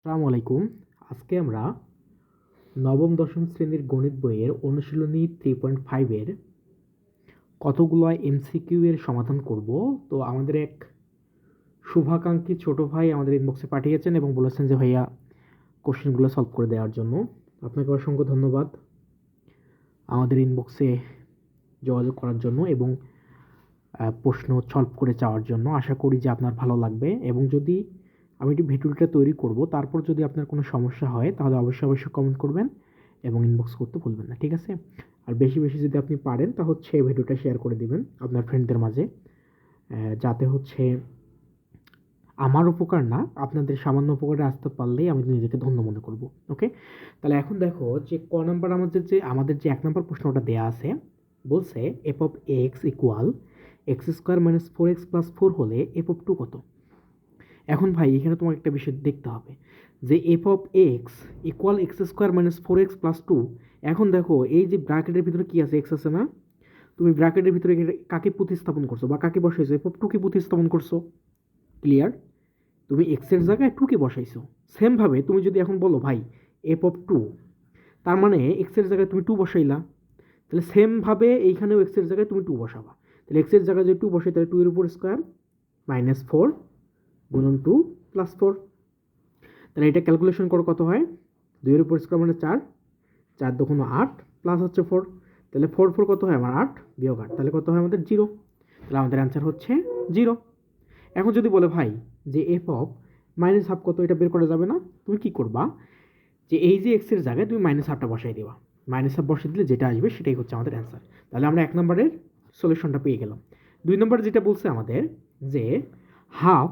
আসসালামু আলাইকুম। আজকে আমরা নবম দশম শ্রেণীর গণিত বইয়ের অনুশীলনী 3.5 এর কতগুলো এমসিকিউ এর সমাধান করব। তো আমাদের এক শুভাকাঙ্ক্ষী ছোট ভাই আমাদের ইনবক্সে পাঠিয়েছেন এবং বলেছেন যে ভাইয়া কোশ্চেনগুলো সলভ করে দেওয়ার জন্য। আপনাকে অসংখ্য ধন্যবাদ আমাদের ইনবক্সে যোগাযোগ করার জন্য এবং প্রশ্ন সলভ করে চাওয়ার জন্য। আশা করি যে আপনার ভালো লাগবে এবং যদি আমি একটি ভিডিওটা তৈরি করব, তারপর যদি আপনার কোনো সমস্যা হয় তাহলে অবশ্যই কমেন্ট করবেন এবং ইনবক্স করতে ভুলবেন না, ঠিক আছে? আর বেশি বেশি যদি আপনি পারেন তা হচ্ছে এই ভিডিওটা শেয়ার করে দিবেন আপনার ফ্রেন্ডদের মাঝে, যাতে হচ্ছে আমার উপকার না, আপনাদের সামান্য উপকারে আসতে পারলেই আমি নিজেকে ধন্য মনে করব। ওকে, তাহলে এখন দেখো যে ক নাম্বার আমাদের যে 1 নম্বর প্রশ্নটা দেয়া আছে, বলছে F of x equal x square minus 4x plus 4 হলে এফ অফ 2 কত? এখন ভাই এখানে তোমার একটা বিষয় দেখতে হবে যে F of x equal x square minus 4x plus 2। এখন দেখো এই যে ব্র্যাকেটের ভিতরে কি আছে, এক্স আছে না? তুমি ব্র্যাকেটের ভিতরে কাকে প্রতিস্থাপন করছো বা কাকে বসাইছো? এফ অফ 2 কে প্রতিস্থাপন করছো। ক্লিয়ার? তুমি এক্সের জায়গায় 2 কে বসাইছো। সেমভাবে তুমি যদি এখন বলো ভাই এফ অফ 2, তার মানে এক্সের জায়গায় তুমি 2 বসাইলা, তাহলে সেমভাবে এইখানেও এক্সের জায়গায় তুমি 2 বসাবা। তাহলে এক্সের জায়গায় যদি 2 বসাই তাহলে 2 এর উপর স্কোয়ার মাইনাস 4 গুণন 2 প্লাস 4। তাহলে এটা ক্যালকুলেশন করো কত হয়, 2 এর উপর স্কোয়ার মানে 4, 4 দুগুণ 8 প্লাস হচ্ছে 4। তাহলে 4 4 কত হয় আমার 8 বিয়োগ 8, তাহলে কত হয় আমাদের 0। তাহলে আমাদের অ্যান্সার হচ্ছে 0। এখন যদি বলে ভাই যে এফ অফ মাইনাস হাফ কত, এটা বের করা যাবে না? তুমি কি করবা, যে এই যে এক্সের জায়গায় তুমি মাইনাস হাফটা বসাই দেবা। মাইনাস হাফ বসিয়ে দিলে যেটা আসবে সেটাই হচ্ছে আমাদের অ্যান্সার। তাহলে আমরা 1 নম্বরের সলিউশনটা পেয়ে গেলাম। 2 নম্বর যেটা বলছে আমাদের যে half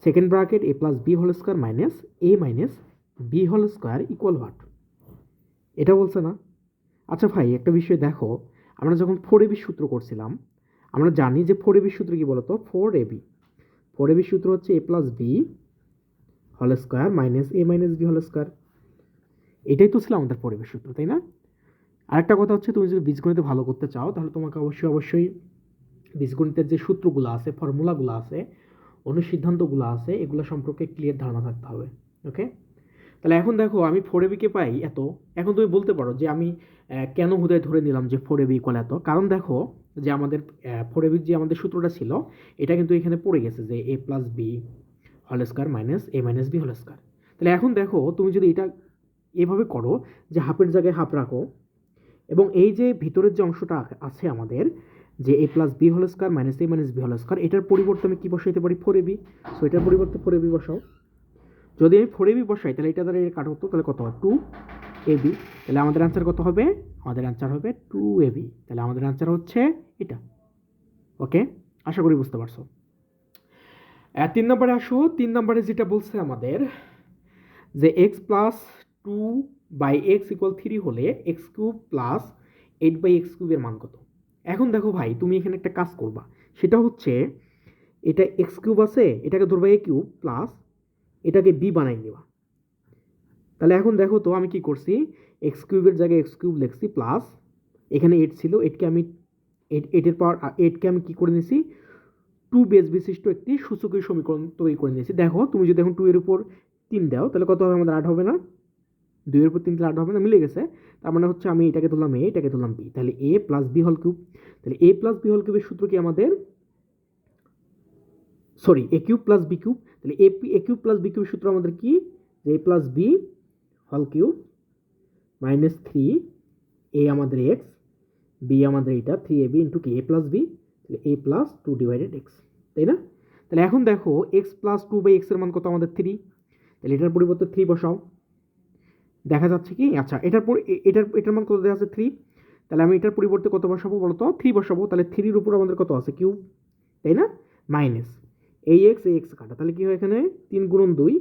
second bracket A plus B whole square minus A minus B whole square equal what, এটা বলছে না? আচ্ছা ভাই একটা বিষয় দেখো, আমরা যখন 4ab সূত্র করছিলাম আমরা জানি যে 4ab সূত্র কি বলতো, 4ab সূত্র হচ্ছে A plus B whole square minus A minus B whole square. এটাই তো ছিল আমাদের 4ab সূত্র, তাই না? আরেকটা কথা হচ্ছে, তুমি যদি বীজগণিতে ভালো করতে চাও তাহলে তোমাকে অবশ্যই বীজগণিতের যে সূত্রগুলো আছে, ফর্মুলাগুলো আছে, অনুসিদ্ধান্তগুলো আছে, এগুলো সম্পর্কে ক্লিয়ার ধারণা থাকতে হবে। ওকে, তাহলে এখন দেখো আমি 4ab কে পাই এত। এখন তুমি বলতে পারো যে আমি কেন হুদায় ধরে নিলাম যে 4ab ইকুয়াল এত, কারণ দেখো যে আমাদের 4ab যে আমাদের সূত্রটা ছিল এটা কিন্তু এখানে পড়ে গেছে যে A plus B whole square minus A minus B whole square. তাহলে এখন দেখো তুমি যদি এটা এভাবে করো যে হাফের জায়গায় হাফ রাখো এবং এই যে ভিতরের যে অংশটা আছে আমাদের, যে A plus B whole square minus A minus B whole square, এটার পরিবর্তে আমি কী বসাইতে পারি, 4ab। সো এটার পরিবর্তে 4ab বসাও। যদি আমি 4ab বসাই তাহলে এটা দ্বারা এর কাট হতো, তাহলে কত হয় 2ab। তাহলে আমাদের অ্যান্সার কত হবে, আমাদের অ্যান্সার হবে 2ab। তাহলে আমাদের অ্যান্সার হচ্ছে এটা। ওকে, আশা করি বুঝতে পারছো। 3 নম্বরে আসো। 3 নম্বরে যেটা বলছে আমাদের যে এক্স প্লাস 2/x ইকুয়াল 3 হলে এক্স কিউব প্লাস 8/x কিউবের মান কত? এখন দেখো ভাই তুমি এখানে একটা কাজ করবা, সেটা হচ্ছে এটা এক্স কিউব আছে, এটাকে ধরবা এ কিউব প্লাস এটাকে বি বানাই নেবা। তাহলে এখন দেখো তো আমি কি করছি, এক্স কিউবের জায়গায় এক্স কিউব লিখছি প্লাস এখানে 8 ছিল, 8কে আমি 8 পাওয়ার 8কে আমি কী করে নিয়েছি, 2 বেস বিশিষ্ট একটি সূচকীয় সমীকরণ তৈরি করে নিয়েছি। দেখো তুমি যদি এখন 2 এর উপর 3 দাও তাহলে কত হবে আমাদের 8 হবে না? 2 এর উপর 3 তাহলে 8 হবে না, মিলে গেছে। তার মানে হচ্ছে আমি এটাকে ধরলাম এ, এটাকে ধরলাম বি, তাহলে A plus B whole cube. তাহলে এ প্লাস বি হোল কিউবের সূত্র কি আমাদের, sorry A cube plus B cube. তাহলে এ কিউব প্লাস বি কিউবের সূত্র আমাদের কি, A plus B whole cube minus 3 A আমাদের এক্স, বি আমাদের এটা 3ab ইন্টু কি এ প্লাস বি, তাহলে এ প্লাস 2 ডিভাইডেড এক্স, তাই না? তাহলে এখন দেখো এক্স প্লাস 2/x এর মান কত আমাদের 3, তাহলে এটার পরিবর্তে 3 বসাও। দেখা যাচ্ছে কি, আচ্ছা এটার পর এটার মান কত দেওয়া আছে 3, তাহলে আমি এটার পরিবর্তে কত বসাবো বলো তো, 3 বসাবো। তাহলে 3-র উপর আমাদের কত আছে কিউব, তাই না? মাইনাস এই এক্স কাটা, তাহলে কি হয় এখানে 3 গুণন 2,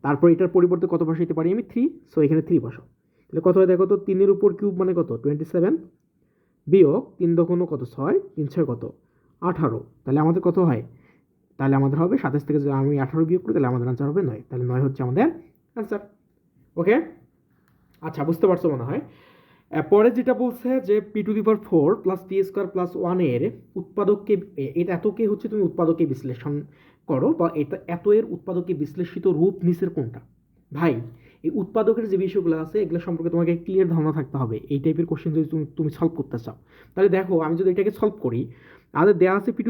তারপর এটার পরিবর্তে কত বসাইতে পারি আমি 3, সো এখানে 3 বসাও। তাহলে কত হয় দেখো তো, 3-এর উপর কিউব মানে কত 27 বিয়োগ 3 দোকানো কত 6, 3 6 কত 18, তাহলে আমাদের কত হয়, তাহলে আমাদের হবে 27 থেকে যদি আমি 18 বিয়োগ করি তাহলে আমাদের আনসার হবে 9, তাহলে 9 হচ্ছে আমাদের আনসার। ওকে, আচ্ছা বুঝতে পারছো মনে হয়। পরে যেটা বলছে যে p⁴ প্লাস p² প্লাস 1 এর উৎপাদককে, এটা এতকে হচ্ছে তুমি উৎপাদককে বিশ্লেষণ করো বা এটা এত এর উৎপাদকের বিশ্লেষিত রূপ নিচের কোনটা। ভাই এই উৎপাদকের যে বিষয়গুলো আছে এগুলো সম্পর্কে তোমাকে ক্লিয়ার ধারণা থাকতে হবে এই টাইপের কোশ্চেন যদি তুমি সলভ করতে চাও। তাহলে দেখো আমি যদি এটাকে সলভ করি, আমাদের দেওয়া আছে p⁴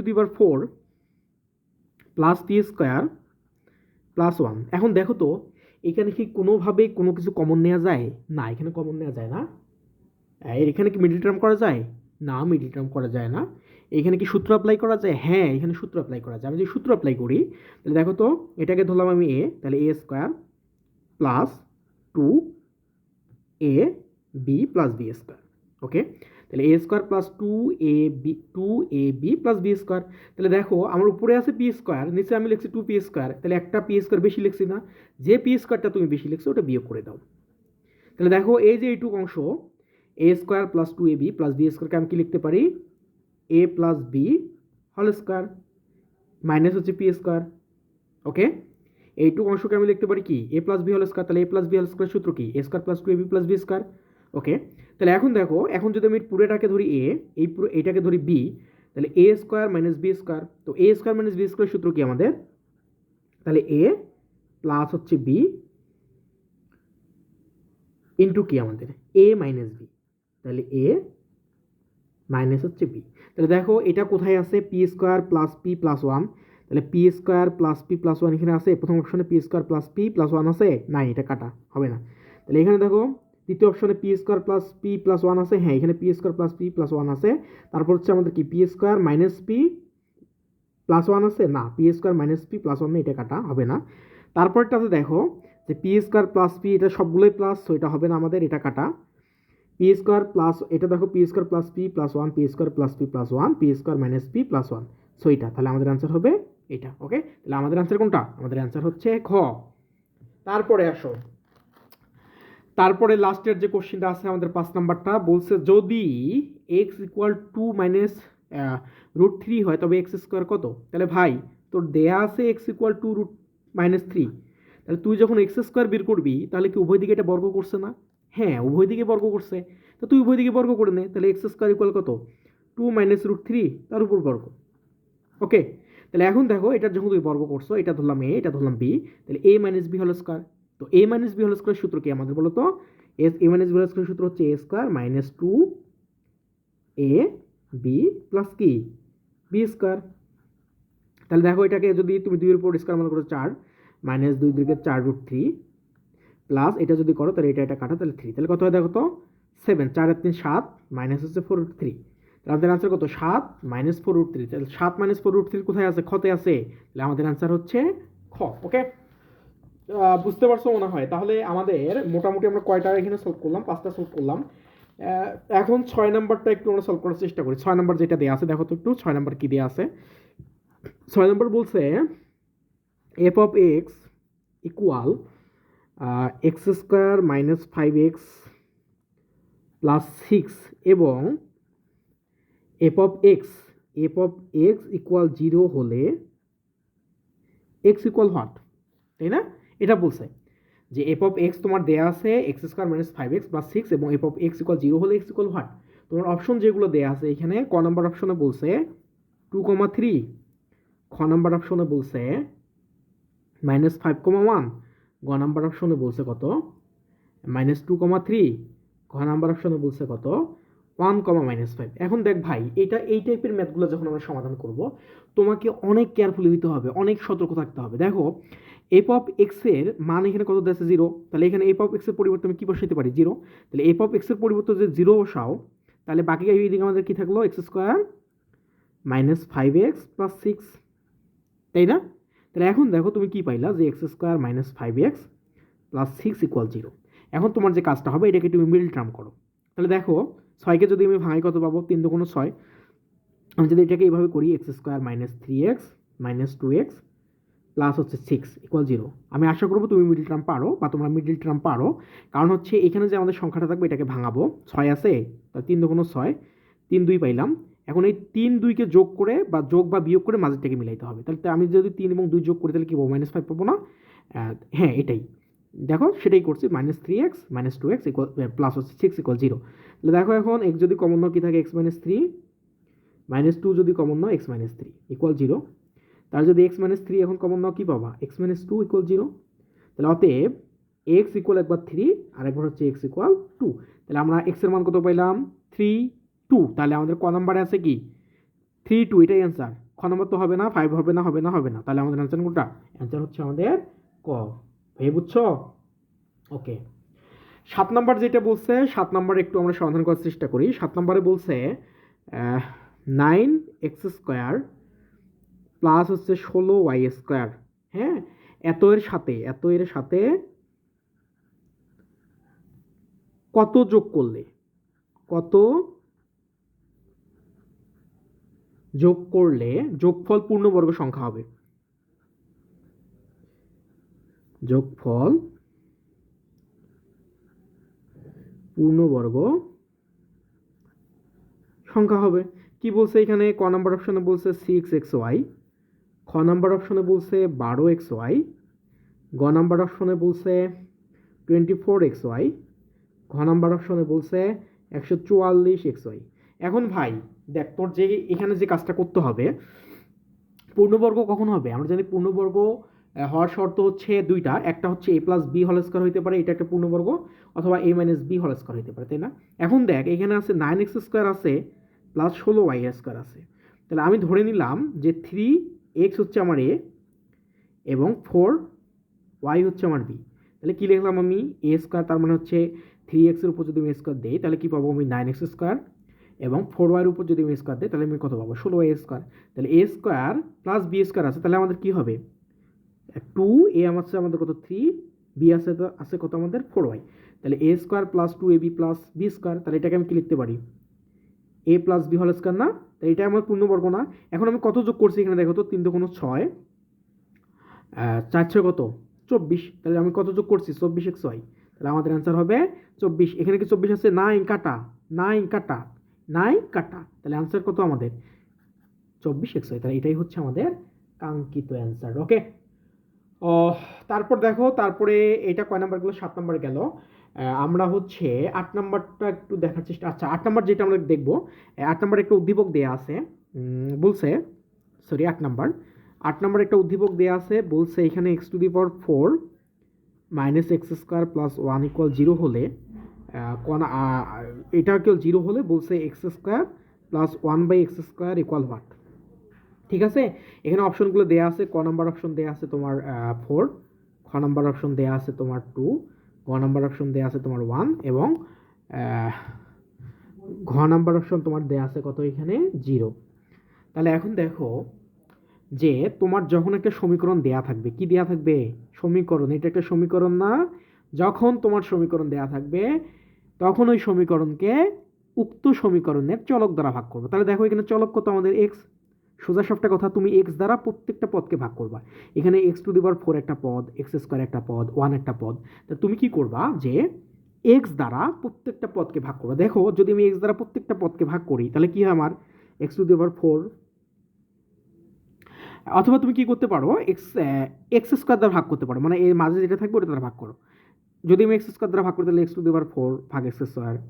plus P square plus 1। এখন দেখো তো এখানে কি কোনোভাবে কোনো কিছু কমন নেওয়া যায়? না, এখানে কমন নেওয়া যায় না। এখানে কি মিডল টার্ম করা যায়? না, মিডল টার্ম করা যায় না। এখানে কি সূত্র অ্যাপ্লাই করা যায়? হ্যাঁ, এখানে সূত্র অ্যাপ্লাই করা যায়। আমি যদি সূত্র অ্যাপ্লাই করি তাহলে দেখো তো এটাকে ধরলাম আমি এ, তাহলে এ square plus 2 A B plus B square. Okay, তাহলে এ square plus 2 A B plus B square. তাহলে দেখো আমার উপরে আছে পি স্কোয়ার, নিচে আমি লিখছি 2 পি স্কোয়ার, তাহলে একটা পি স্কোয়ার বেশি লিখছি না? যে পি স্কোয়ারটা তুমি বেশি লিখছো ওটা বিয়োগ করে দাও। তাহলে দেখো এই যে এইটুকু অংশ A square plus 2ab plus B স্কোয়ারকে আমি কি লিখতে পারি? A plus B whole square minus হচ্ছে পি স্কোয়ার। ওকে, এইটুকু অংশকে আমি লিখতে পারি কি? A plus B whole square. তাহলে A plus B whole square সূত্র কি? A square plus 2ab plus B square. Okay, তাহলে এখন দেখো এখন যদি আমি পুরোটাকে ধরি এ, এই পুরো এইটাকে ধরি বি, তাহলে এ স্কোয়ার মাইনাস বি স্কোয়ার। তো এ স্কোয়ার মাইনাস বি স্কোয়ার সূত্র কি আমাদের? তাহলে এ প্লাস হচ্ছে বি ইন্টু কি আমাদের? এ মাইনাস বি। তাহলে এ মাইনাস হচ্ছে বি। তাহলে দেখো এটা কোথায় আছে? P square plus P plus 1। তাহলে P square plus P plus 1 এখানে আছে। প্রথম অপশনে P square plus P plus 1 আছে? নাই, এটা কাটা হবে না। তাহলে এখানে দেখো দ্বিতীয় অপশনে P square plus P plus 1 আছে। হ্যাঁ, এখানে P square plus P plus 1 আছে। তারপর হচ্ছে আমাদের কি P square minus P plus 1 আছে? না, P square minus P plus 1 এটা কাটা হবে না। তারপরটাতে দেখো যে পি স্কোয়ার প্লাস পি, এটা সবগুলোই প্লাস, তো এটা হবে না আমাদের, এটা কাটা। পি স্কোয়ার প্লাস এটা দেখো P square plus P plus 1, P square plus P plus 1, P square minus P plus 1। So এটা তাহলে আমাদের অ্যান্সার হবে এটা। ওকে, তাহলে আমাদের অ্যান্সার কোনটা? আমাদের অ্যান্সার হচ্ছে খ। তারপরে আসো, তারপরে লাস্টের যে কোশ্চেনটা আছে আমাদের 5 নাম্বারটা বলছে যদি এক্স ইকুয়াল টু মাইনাস √3 হয় তবে এক্স স্কোয়ার কত? তাহলে ভাই তোর দেয়া আছে এক্স ইকুয়াল টু √-3, তাহলে তুই যখন এক্স স্কোয়ার বের করবি তাহলে কি উভয় দিকে এটা বর্গ করছে না? হ্যাঁ, উভয় দিকে বর্গ করছে। তো তুই উভয় দিকে বর্গ করে নে, তাহলে এক্স স্কোয়ার ইকুয়াল কত? 2 মাইনাস √3 তার উপর বর্গ। ওকে, তাহলে এখন দেখো এটা যখন তুমি বর্গ করছো, এটা ধরলাম এ, এটা ধরলাম বি, তাহলে এ মাইনাস বি হোল স্কোয়ার। তো এ মাইনাস বি হোল স্কোয়ার সূত্র কি আমাদের বলো তো? এ মাইনাস বি হোল স্কোয়ার সূত্র হচ্ছে এ square minus 2 A B plus কি বি স্কোয়ার। তাহলে দেখো এটাকে যদি তুমি 2 এর উপর স্কোয়ার মনে করো 4 মাইনাস 2 দুইকে 4√3 প্লাস এটা যদি করো তাহলে এটা কাটা, তাহলে 3, তাহলে কত হয় দেখো তো? 7, 4 আর 3 7 মাইনাস হচ্ছে 4√3। তাহলে আমাদের আনসার কত? 7 মাইনাস 4√3। তাহলে 7 মাইনাস 4√3 কোথায় আছে? খতে আছে। তাহলে আমাদের আনসার হচ্ছে খ। ওকে, বুঝতে পারছো মনে হয়? তাহলে আমাদের মোটামুটি আমরা কয়টা এখানে সলভ করলাম? 5টা সলভ করলাম। এখন 6 নাম্বারটা একটু আমরা সলভ করার চেষ্টা করি। 6 নাম্বার যেটা দেওয়া আছে দেখো তো একটু 6 নাম্বার কি দেওয়া আছে। 6 নাম্বার বলছে F of x equal x square minus 5x plus 6 এবং এফ অফ এক্স ইকুয়াল 0 হলে এক্স ইকুয়াল হোয়াট, তাই না? এটা বলছে যে এফ অফ এক্স তোমার দেয়া আছে x square minus 5x plus 6 এবং এফ অফ এক্স ইকুয়াল 0 হলে এক্স ইকুয়াল হোয়াট। তোমার অপশন যেগুলো দেয়া আছে এখানে ক নাম্বার অপশনে বলছে 2,3, খ নাম্বার অপশনে বলছে -5,1, গ নাম্বার অপশনে বলছে কত? -2,3, ঘ নাম্বার অপশনে বলছে কত? 1,-5। এখন দেখ ভাই এটা এই টাইপের ম্যাথগুলো যখন আমরা সমাধান করব তোমাকে অনেক কেয়ারফুলি হতে হবে, অনেক সতর্ক থাকতে হবে। দেখো এফ অফ এক্স এর মান এখানে কত দেওয়া আছে? 0। তাহলে এখানে এফ অফ এক্স এর পরিবর্তে আমি কি বসাইতে পারি? 0। তাহলে এফ অফ এক্স এর পরিবর্তে যে 0 বসাও তাহলে বাকি এইদিকে আমাদের কি থাকলো? X square minus 5x plus 6, তাই না? তাহলে এখন দেখো তুমি কি পাইলা যে x square minus 5x plus 6 equal 0। এখন তোমার যে কাজটা হবে এটাকে তুমি মিডল টার্ম করো। তাহলে দেখো 6কে যদি আমি ভাঙাই কত পাবো? 3 দুগুণ 6। আমি যদি এটাকে এইভাবে করি x square minus 3x minus 2x plus হচ্ছে 6 ইকুয়াল 0, আমি আশা করবো তুমি মিডল টার্ম পারো বা তোমরা মিডল টার্ম পারো। কারণ হচ্ছে এখানে যে আমাদের সংখ্যাটা থাকবে এটাকে ভাঙাবো, 6 আছে তাহলে 3 দুগুণ 6, 3 2 পাইলাম। এখন এই 3 2কে যোগ করে বা যোগ বা বিয়োগ করে মাঝেরটাকে মিলাইতে হবে। তাহলে আমি যদি 3 এবং 2 যোগ করি তাহলে কি পাবো? -5 পাবো না? হ্যাঁ, এটাই দেখো সেটাই করছি। -3x minus 2x equal plus হচ্ছে 6 ইকুয়াল 0। তাহলে দেখো এখন x যদি কমন নাও কি থাকে? x-3, -2 যদি কমন নাও x-3 ইকুয়াল 0। তার যদি এক্স মাইনাস থ্রি এখন কমন নাও কী পাবা, x minus two equal zero. তাহলে অতএব এক্স ইকুয়াল একবার থ্রি আর একবার হচ্ছে এক্স ইকুয়াল টু। তাহলে আমরা এক্সের মান কত পাইলাম, থ্রি টু। তাহলে আমাদের ক নাম্বারে আছে কি, থ্রি টু, এটাই অ্যান্সার। খ নম্বর তো হবে না, ফাইভ হবে না, হবে না, হবে না। তাহলে আমাদের অ্যান্সার কোনটা, অ্যান্সার হচ্ছে আমাদের ক। ভাই বুঝছো? ওকে, 7 নাম্বার যেটা বলছে, 7 নাম্বার একটু আমরা সমাধান করার চেষ্টা করি। 7 নাম্বারে বলছে 9x² প্লাস হচ্ছে 16y²। হ্যাঁ, এত এর সাথে কত যোগ করলে, কত যোগ করলে যোগফল পূর্ণবর্গ সংখ্যা হবে। যোগফল পূর্ণবর্গ সংখ্যা হবে। কি বলছে এখানে, ক নাম্বার অপশনে বলছে 6xy, খ নাম্বার অপশনে বলছে 12xy, গ নাম্বার অপশনে বলছে 24xy, ঘ নাম্বার অপশনে বলছে 144xy। এখন ভাই দেখ, তোর যে এখানে যে কাজটা করতে হবে, পূর্ণবর্গ কখন হবে আমরা জানি, পূর্ণবর্গ হওয়ার শর্ত হচ্ছে দুইটা, একটা হচ্ছে a plus B whole square হইতে পারে, এটা একটা পূর্ণবর্গ, অথবা a minus B whole square হইতে পারে, তাই না? এখন দেখ এখানে আছে 9x² আছে প্লাস 16y² আছে। তাহলে আমি ধরে নিলাম যে 3x হচ্ছে আমার a এবং 4y হচ্ছে আমার বি। তাহলে কি লিখলাম আমি, a² তার মানে হচ্ছে 3x এর উপর যদি আমি স্কোয়ার দিই তাহলে কি পাবো আমি, 9x² এবং 4y এর উপর যদি আমি স্কোয়ার দিই তাহলে আমি কত পাবো, 16y²। তাহলে a² প্লাস b² আছে, তাহলে আমাদের কি হবে, 2a আছে আমাদের কত, 3, b আছে কত আমাদের 4y। তাহলে a² plus 2ab plus b², তাহলে এটাকে আমি কি লিখতে পারি, a plus B whole square না? তাই এটা আমার পূর্ণবর্গ না। এখন আমি কত যোগ করছি এখানে দেখো তো, 3 2 6, 4 6 কত 24। তাহলে আমি কত যোগ করছি, 24xy। তাহলে আমাদের অ্যান্সার হবে 24। এখানে কি 24 আছে, 9 কাটা, 9 কাটা, 9 কাটা, তাহলে অ্যান্সার কত আমাদের 24xy। তাহলে এটাই হচ্ছে আমাদের কাঙ্ক্ষিত অ্যান্সার। ওকে, ও তারপর দেখো, তারপরে এটা কয় নাম্বার গেলো, 7 নাম্বার গেল। আমরা হচ্ছে 8 নাম্বারটা একটু দেখার চেষ্টা, আচ্ছা 8 নাম্বার যেটা আমরা দেখবো, 8 নাম্বার একটা উদ্দীপক দেয়া আছে, বলছে, সরি 8 নাম্বার একটা উদ্দীপক দেয়া আছে, বলছে এখানে x⁴ minus x² plus 1 equal 0 হলে, এটা কেউ 0 হলে বলছে x² plus 1/x² equal what. ঠিক আছে, এখানে অপশনগুলো দেয়া আছে, ক নাম্বার অপশন দেয়া আছে তোমার 4, খ নাম্বার অপশন দেয়া আছে তোমার 2, গ নাম্বার অপশন দেয়া আছে তোমার 1 এবং ঘ নাম্বার অপশন তোমার দেয়া আছে কত, এখানে 0। তাহলে এখন দেখো যে তোমার যখন একটা সমীকরণ দেয়া থাকবে, কি দেয়া থাকবে, সমীকরণ, এটা একটা সমীকরণ না, যখন তোমার সমীকরণ দেয়া থাকবে তখন ওই সমীকরণকে উক্ত সমীকরণের চলক দ্বারা ভাগ করবো। তাহলে দেখো এখানে চলক কত আমাদের x, সোজা সাপটা কথা, তুমি এক্স দ্বারা প্রত্যেকটা পদকে ভাগ করবা। এখানে x⁴ একটা পদ, x² একটা পদ, 1 একটা পদ। তা তুমি কি করবা, যে এক্স দ্বারা প্রত্যেকটা পদকে ভাগ করবা। দেখো যদি আমি এক্স দ্বারা প্রত্যেকটা পদকে ভাগ করি তাহলে কি হয় আমার, x⁴, অথবা তুমি কি করতে পারো, x² দ্বারা ভাগ করতে পারো, মানে এর মাঝে যেটা থাকবে ওটা দ্বারা ভাগ করো। যদি আমি x² দ্বারা ভাগ করি তাহলে x⁴ ভাগ x²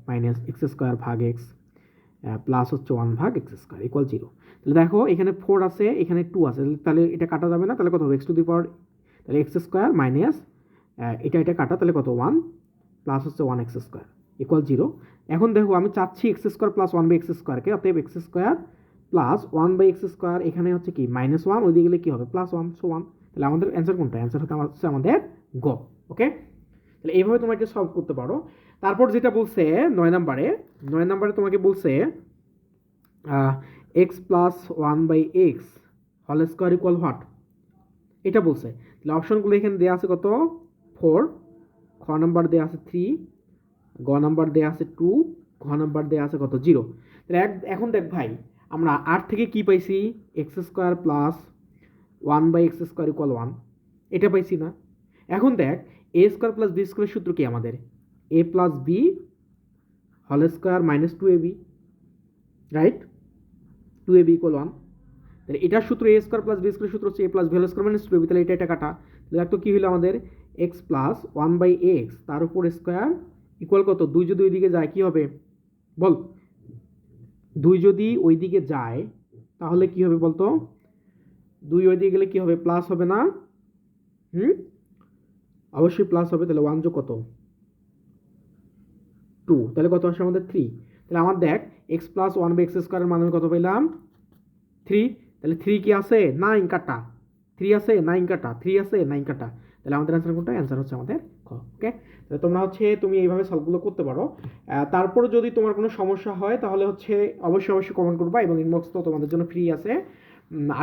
মাইনাস x² ভাগ x প্লাস হচ্ছে 1 ভাগ x² ইকুয়াল 0। তাহলে দেখো এখানে 4 আছে, এখানে 2 আছে, তাহলে এটা কাটা যাবে না, তাহলে কত হবে, x⁴, তাহলে x² মাইনাস এটা কাটা, তাহলে কত 1 প্লাস হচ্ছে 1x² ইকুয়াল 0। এখন দেখো আমি চাচ্ছি x² প্লাস 1/x² কে, অতএব x² প্লাস 1/x², এখানে হচ্ছে কি -1, ওই দিকে গেলে কি হবে +1, সো 1। তাহলে আমাদের অ্যান্সার কোনটা, অ্যান্সার হচ্ছে আমাদের গ। ওকে, তাহলে এইভাবে তোমরা এটা সলভ করতে পারো। তারপর যেটা বলছে 9 নাম্বারে তোমাকে বলছে x plus 1/x whole square equal what, এটা বলছে। তাহলে অপশনগুলো এখানে দেওয়া আছে কত, 4, খ নাম্বার দেওয়া আছে 3, গ নাম্বার দেওয়া আছে 2, ঘ নাম্বার দেওয়া আছে কত 0। তাহলে এখন দেখ ভাই, আমরা 8 থেকে কি পাইছি, x² প্লাস 1/x² ইকুয়াল 1, এটা পাইছি না? এখন দেখ a² প্লাস b² সূত্র কি আমাদের, a plus B whole square minus 2ab, right, 2ab equal 1। তাহলে এটার সূত্র a² প্লাস b² সূত্র হচ্ছে a প্লাস b whole square minus 2ab, তাহলে এটা কাটা। তাহলে তো কি হলো আমাদের, x প্লাস 1/x তার উপর স্কোয়ার ইকুয়াল কত, 2 যদি ওইদিকে যায় কি হবে বল, 2 যদি ওইদিকে যায় তাহলে কি হবে বলতো, 2 ওই দিয়ে গেলে কি হবে, প্লাস হবে না? অবশ্যই প্লাস হবে। তাহলে 1 যোগ কত, 2, তাহলে কত আসে আমাদের 3। তাহলে আমার দেখ এক্স প্লাস 1/x² মান আমি কত পেলাম, 3। তাহলে 3 কি আছে, 9 কাটা, 3 আছে 9 কাটা, 3 আছে 9 কাটা। তাহলে আমাদের অ্যান্সার কোনটা, অ্যান্সার হচ্ছে আমাদের খ। ওকে, তাহলে তোমরা হচ্ছে তুমি এইভাবে সলভগুলো করতে পারো। তারপরে যদি তোমার কোনো সমস্যা হয় তাহলে হচ্ছে অবশ্যই অবশ্যই কমেন্ট করবা, এবং ইনবক্স তো তোমাদের জন্য ফ্রি আছে।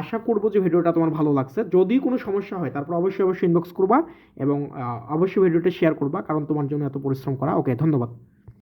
আশা করবো যে ভিডিওটা তোমার ভালো লাগছে। যদি কোনো সমস্যা হয় তারপর অবশ্যই অবশ্যই ইনবক্স করবা, এবং অবশ্যই ভিডিওটা শেয়ার করবা, কারণ তোমার জন্য এত পরিশ্রম করা। ওকে, ধন্যবাদ।